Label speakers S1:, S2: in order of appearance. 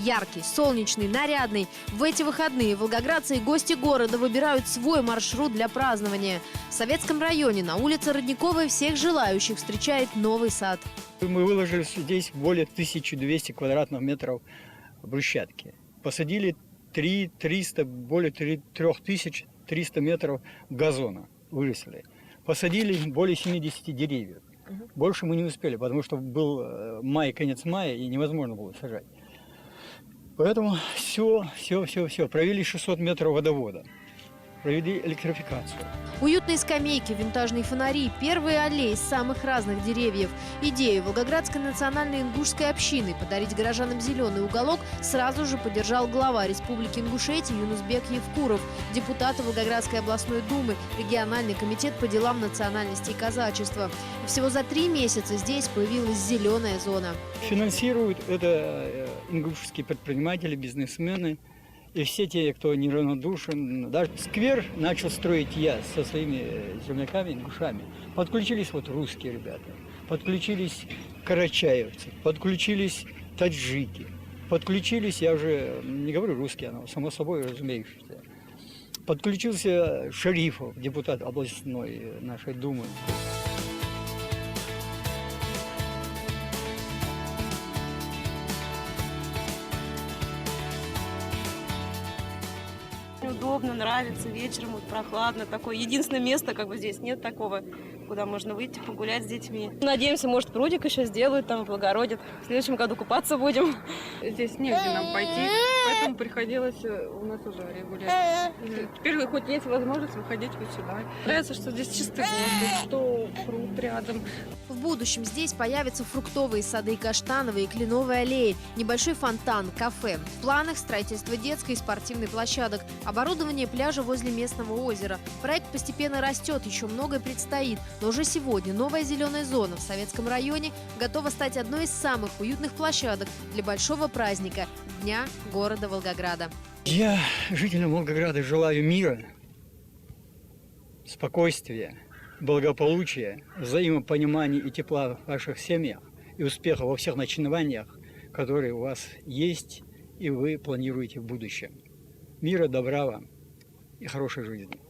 S1: Яркий, солнечный, нарядный. В эти выходные волгоградцы и гости города выбирают свой маршрут для празднования. В Советском районе на улице Родниковой всех желающих встречает новый сад.
S2: Мы выложили здесь более 1200 квадратных метров брусчатки. Посадили более 3300 метров газона, выросли. Посадили более 70 деревьев. Больше мы не успели, потому что был май, конец мая, и невозможно было сажать. Поэтому все. Провели 600 метров водовода. Провели электрификацию.
S1: Уютные скамейки, винтажные фонари, первые аллеи из самых разных деревьев. Идею Волгоградской национальной ингушской общины подарить горожанам зеленый уголок сразу же поддержал глава Республики Ингушетия Юнусбек Евкуров, депутаты Волгоградской областной думы, региональный комитет по делам национальности и казачества. Всего за 3 месяца здесь появилась зеленая зона.
S2: Финансируют это ингушские предприниматели, бизнесмены. И все те, кто неравнодушен. Даже сквер начал строить я со своими земляками, ингушами. Подключились вот русские ребята, подключились карачаевцы, подключились таджики, подключились, я уже не говорю русские, но само собой разумеющееся. Подключился Шарифов, депутат областной нашей думы.
S3: Удобно, нравится, вечером вот прохладно, такое единственное место, как бы здесь нет такого, куда можно выйти погулять с детьми. Надеемся, может, прудик еще сделают, там облагородят. В следующем году купаться будем.
S4: Здесь негде нам пойти, поэтому приходилось у нас уже регулярно. Теперь хоть есть возможность выходить вот сюда. Нравится, что здесь чистый воздух, что пруд рядом.
S1: В будущем здесь появятся фруктовые сады, каштановые и кленовые аллеи, небольшой фонтан, кафе. В планах строительство детской и спортивной площадок, оборудование пляжа возле местного озера. Проект постепенно растет, еще многое предстоит. Но уже сегодня новая зеленая зона в Советском районе готова стать одной из самых уютных площадок для большого праздника – Дня города Волгограда.
S2: Я жителям Волгограда желаю мира, спокойствия, благополучия, взаимопонимания и тепла в ваших семьях и успеха во всех начинаниях, которые у вас есть и вы планируете в будущем. Мира, добра вам и хорошей жизни.